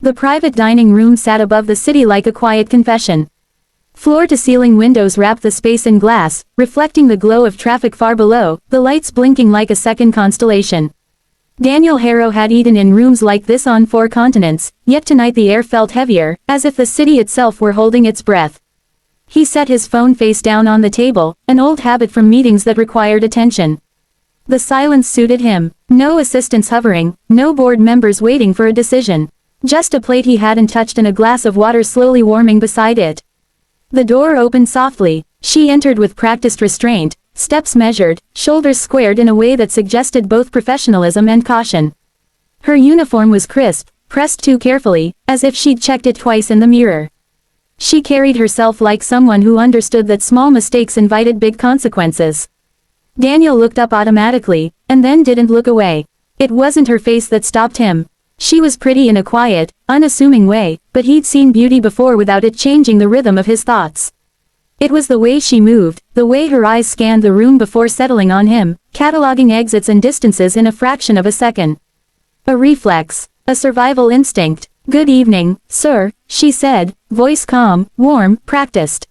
The private dining room sat above the city like a quiet confession. Floor-to-ceiling windows wrapped the space in glass, reflecting the glow of traffic far below, the lights blinking like a second constellation. Daniel Harrow had eaten in rooms like this on 4 continents, yet tonight the air felt heavier, as if the city itself were holding its breath. He set his phone face down on the table, an old habit from meetings that required attention. The silence suited him. No assistants hovering, no board members waiting for a decision. Just a plate he hadn't touched and a glass of water slowly warming beside it. The door opened softly. She entered with practiced restraint, steps measured, shoulders squared in a way that suggested both professionalism and caution. Her uniform was crisp, pressed too carefully, as if she'd checked it twice in the mirror. She carried herself like someone who understood that small mistakes invited big consequences. Daniel looked up automatically, and then didn't look away. It wasn't her face that stopped him. She was pretty in a quiet, unassuming way, but he'd seen beauty before without it changing the rhythm of his thoughts. It was the way she moved, the way her eyes scanned the room before settling on him, cataloging exits and distances in a fraction of a second. A reflex, a survival instinct. "Good evening, sir," she said, voice calm, warm, practiced.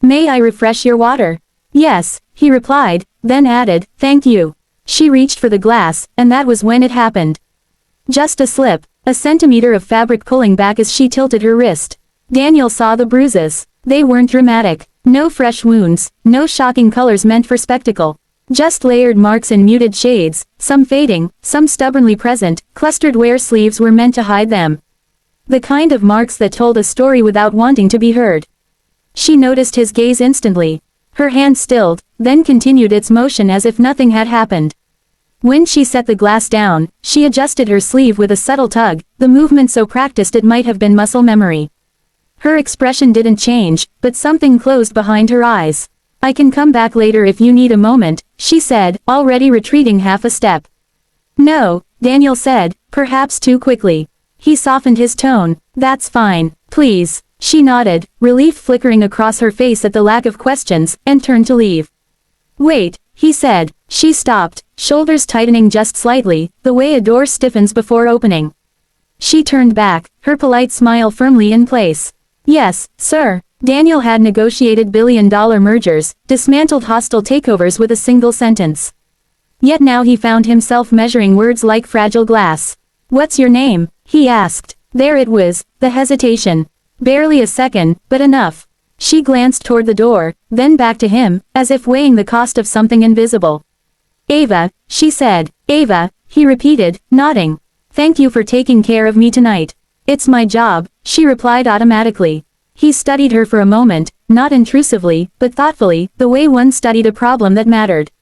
"May I refresh your water?" "Yes," he replied, then added, "Thank you." She reached for the glass, and that was when it happened. Just a slip, a centimeter of fabric pulling back as she tilted her wrist. Daniel saw the bruises. They weren't dramatic. No fresh wounds, no shocking colors meant for spectacle. Just layered marks in muted shades, some fading, some stubbornly present, clustered where sleeves were meant to hide them. The kind of marks that told a story without wanting to be heard. She noticed his gaze instantly. Her hand stilled, then continued its motion as if nothing had happened. When she set the glass down, she adjusted her sleeve with a subtle tug, the movement so practiced it might have been muscle memory. Her expression didn't change, but something closed behind her eyes. "I can come back later if you need a moment," she said, already retreating half a step. "No," Daniel said, perhaps too quickly. He softened his tone. "That's fine, please." She nodded, relief flickering across her face at the lack of questions, and turned to leave. "Wait," he said. She stopped, shoulders tightening just slightly, the way a door stiffens before opening. She turned back, her polite smile firmly in place. "Yes, sir." Daniel had negotiated billion-dollar mergers, dismantled hostile takeovers with a single sentence. Yet now he found himself measuring words like fragile glass. "What's your name?" he asked. There it was, the hesitation. Barely a second, but enough. She glanced toward the door, then back to him, as if weighing the cost of something invisible. "Ava," she said. "Ava," he repeated, nodding. "Thank you for taking care of me tonight." "It's my job," she replied automatically. He studied her for a moment, not intrusively, but thoughtfully, the way one studied a problem that mattered.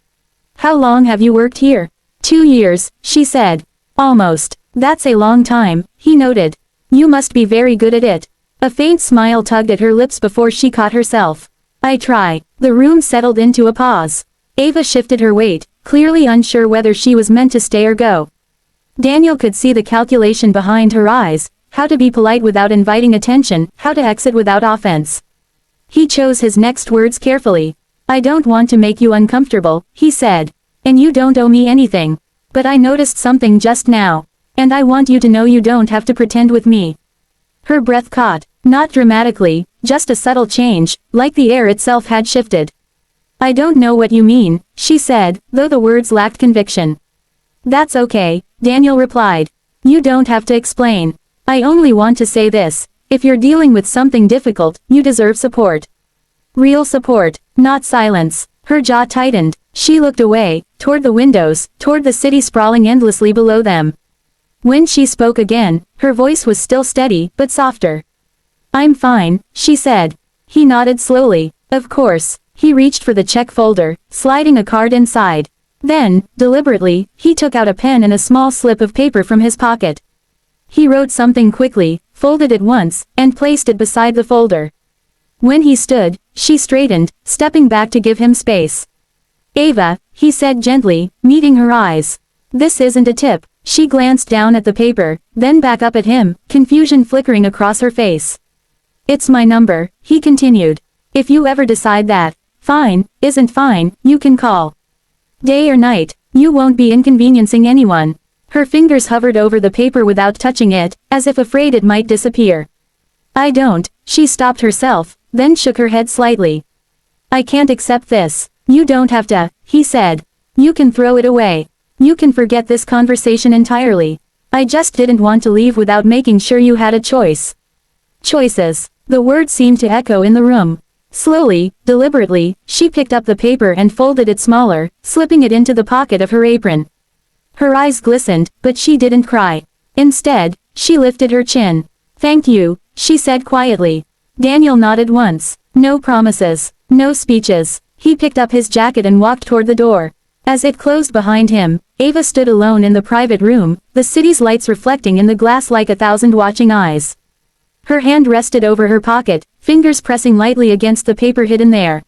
"How long have you worked here?" 2 years, she said. "Almost. That's a long time," he noted. "You must be very good at it." A faint smile tugged at her lips before she caught herself. "I try." The room settled into a pause. Ava shifted her weight, clearly unsure whether she was meant to stay or go. Daniel could see the calculation behind her eyes, how to be polite without inviting attention, how to exit without offense. He chose his next words carefully. "I don't want to make you uncomfortable," he said. "And you don't owe me anything. But I noticed something just now. And I want you to know you don't have to pretend with me." Her breath caught, not dramatically, just a subtle change, like the air itself had shifted. "I don't know what you mean," she said, though the words lacked conviction. "That's okay," Daniel replied. "You don't have to explain. I only want to say this. If you're dealing with something difficult, you deserve support. Real support, not silence." Her jaw tightened. She looked away, toward the windows, toward the city sprawling endlessly below them. When she spoke again, her voice was still steady, but softer. "I'm fine," she said. He nodded slowly. "Of course." He reached for the check folder, sliding a card inside. Then, deliberately, he took out a pen and a small slip of paper from his pocket. He wrote something quickly, folded it once, and placed it beside the folder. When he stood, she straightened, stepping back to give him space. "Ava," he said gently, meeting her eyes. "This isn't a tip." She glanced down at the paper, then back up at him, confusion flickering across her face. "It's my number," he continued. "If you ever decide that fine isn't fine, you can call. Day or night, you won't be inconveniencing anyone." Her fingers hovered over the paper without touching it, as if afraid it might disappear. I don't, she stopped herself, then shook her head slightly. I can't accept this. You don't have to, he said. You can throw it away. You can forget this conversation entirely. I just didn't want to leave without making sure you had a choice. Choices. The word seemed to echo in the room. Slowly, deliberately, she picked up the paper and folded it smaller, slipping it into the pocket of her apron. Her eyes glistened, but she didn't cry. Instead, she lifted her chin. Thank you, she said quietly. Daniel nodded once. No promises. No speeches. He picked up his jacket and walked toward the door. As it closed behind him, Ava stood alone in the private room, the city's lights reflecting in the glass like 1,000 watching eyes. Her hand rested over her pocket, fingers pressing lightly against the paper hidden there.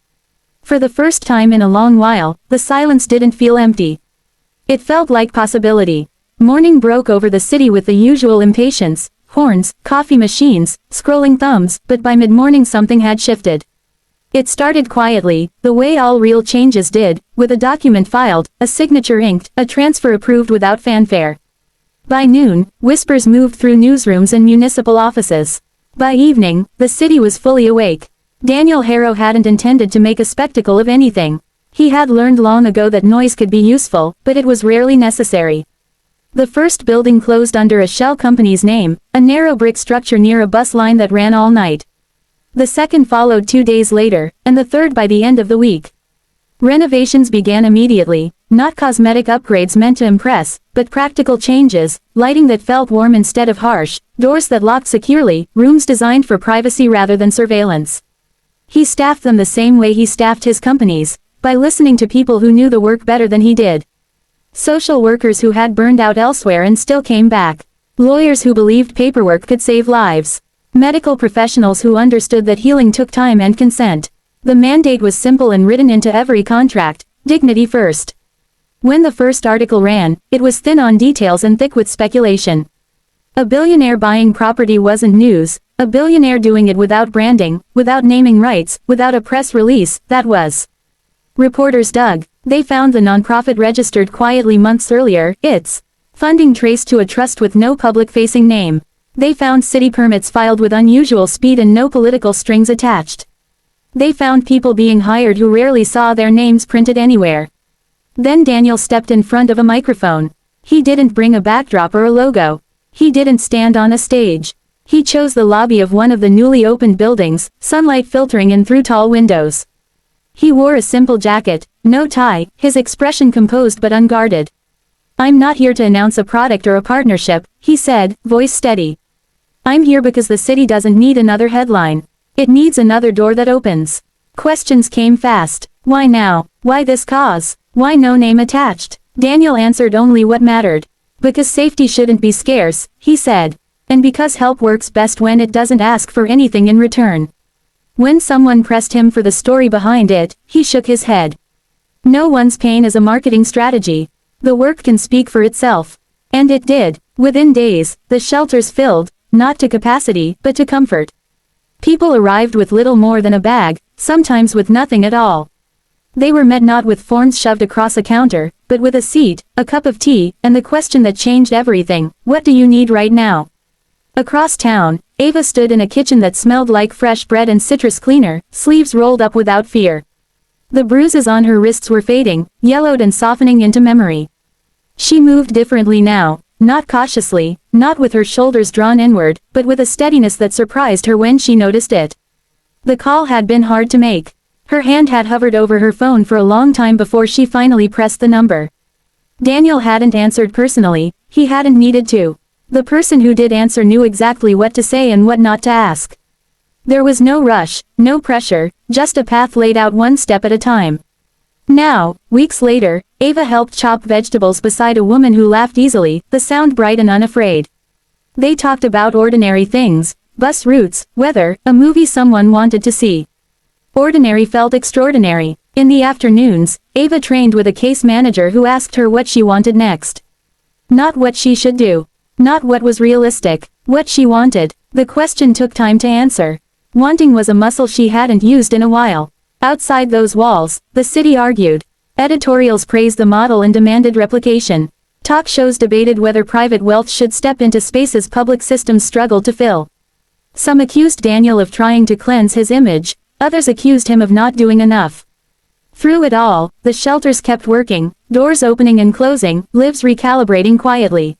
For the first time in a long while, the silence didn't feel empty. It felt like possibility. Morning broke over the city with the usual impatience, horns, coffee machines, scrolling thumbs, but by mid-morning something had shifted. It started quietly, the way all real changes did, with a document filed, a signature inked, a transfer approved without fanfare. By noon, whispers moved through newsrooms and municipal offices. By evening, the city was fully awake. Daniel Harrow hadn't intended to make a spectacle of anything. He had learned long ago that noise could be useful, but it was rarely necessary. The first building closed under a shell company's name, a narrow brick structure near a bus line that ran all night. The second followed 2 days later, and the third by the end of the week. Renovations began immediately, not cosmetic upgrades meant to impress, but practical changes, lighting that felt warm instead of harsh, doors that locked securely, rooms designed for privacy rather than surveillance. He staffed them the same way he staffed his companies, by listening to people who knew the work better than he did. Social workers who had burned out elsewhere and still came back. Lawyers who believed paperwork could save lives. Medical professionals who understood that healing took time and consent. The mandate was simple and written into every contract: dignity first. When the first article ran, it was thin on details and thick with speculation. A billionaire buying property wasn't news, a billionaire doing it without branding, without naming rights, without a press release, that was. Reporters dug. They found the nonprofit registered quietly months earlier, its funding traced to a trust with no public-facing name. They found city permits filed with unusual speed and no political strings attached. They found people being hired who rarely saw their names printed anywhere. Then Daniel stepped in front of a microphone. He didn't bring a backdrop or a logo. He didn't stand on a stage. He chose the lobby of one of the newly opened buildings, sunlight filtering in through tall windows. He wore a simple jacket, no tie, his expression composed but unguarded. I'm not here to announce a product or a partnership, he said, voice steady. I'm here because the city doesn't need another headline. It needs another door that opens. Questions came fast. Why now? Why this cause? Why no name attached? Daniel answered only what mattered. Because safety shouldn't be scarce, he said. And because help works best when it doesn't ask for anything in return. When someone pressed him for the story behind it, he shook his head. No one's pain is a marketing strategy. The work can speak for itself. And it did. Within days, the shelters filled, not to capacity, but to comfort. People arrived with little more than a bag, sometimes with nothing at all. They were met not with forms shoved across a counter, but with a seat, a cup of tea, and the question that changed everything: what do you need right now? Across town, Ava stood in a kitchen that smelled like fresh bread and citrus cleaner, sleeves rolled up without fear. The bruises on her wrists were fading, yellowed and softening into memory. She moved differently now, not cautiously, not with her shoulders drawn inward, but with a steadiness that surprised her when she noticed it. The call had been hard to make. Her hand had hovered over her phone for a long time before she finally pressed the number. Daniel hadn't answered personally, he hadn't needed to. The person who did answer knew exactly what to say and what not to ask. There was no rush, no pressure, just a path laid out one step at a time. Now, weeks later, Ava helped chop vegetables beside a woman who laughed easily, the sound bright and unafraid. They talked about ordinary things: bus routes, weather, a movie someone wanted to see. Ordinary felt extraordinary. In the afternoons, Ava trained with a case manager who asked her what she wanted next. Not what she should do. Not what was realistic. What she wanted. The question took time to answer. Wanting was a muscle she hadn't used in a while. Outside those walls, the city argued. Editorials praised the model and demanded replication. Talk shows debated whether private wealth should step into spaces public systems struggled to fill. Some accused Daniel of trying to cleanse his image, others accused him of not doing enough. Through it all, the shelters kept working, doors opening and closing, lives recalibrating quietly.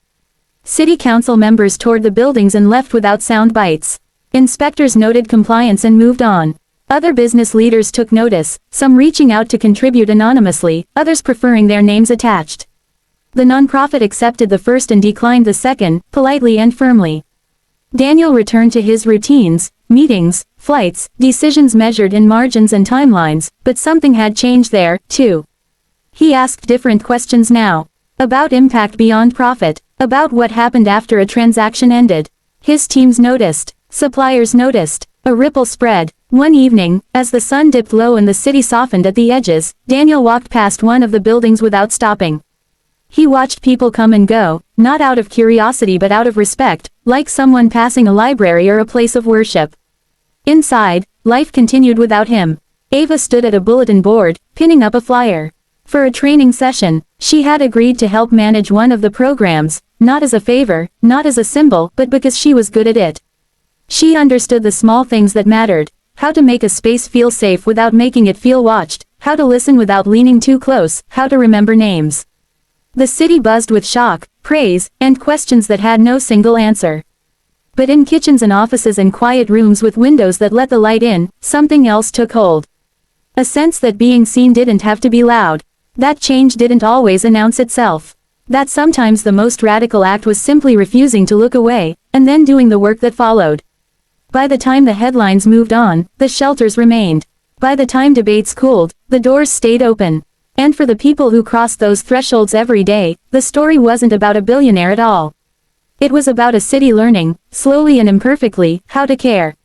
City council members toured the buildings and left without sound bites. Inspectors noted compliance and moved on. Other business leaders took notice, some reaching out to contribute anonymously, others preferring their names attached. The nonprofit accepted the first and declined the second, politely and firmly. Daniel returned to his routines, meetings, flights, decisions measured in margins and timelines, but something had changed there, too. He asked different questions now. About impact beyond profit, about what happened after a transaction ended. His teams noticed, suppliers noticed, a ripple spread. One evening, as the sun dipped low and the city softened at the edges, Daniel walked past one of the buildings without stopping. He watched people come and go, not out of curiosity but out of respect, like someone passing a library or a place of worship. Inside, life continued without him. Ava stood at a bulletin board, pinning up a flyer. For a training session, she had agreed to help manage one of the programs, not as a favor, not as a symbol, but because she was good at it. She understood the small things that mattered, how to make a space feel safe without making it feel watched, how to listen without leaning too close, how to remember names. The city buzzed with shock, praise, and questions that had no single answer. But in kitchens and offices and quiet rooms with windows that let the light in, something else took hold. A sense that being seen didn't have to be loud. That change didn't always announce itself. That sometimes the most radical act was simply refusing to look away, and then doing the work that followed. By the time the headlines moved on, the shelters remained. By the time debates cooled, the doors stayed open. And for the people who crossed those thresholds every day, the story wasn't about a billionaire at all. It was about a city learning, slowly and imperfectly, how to care.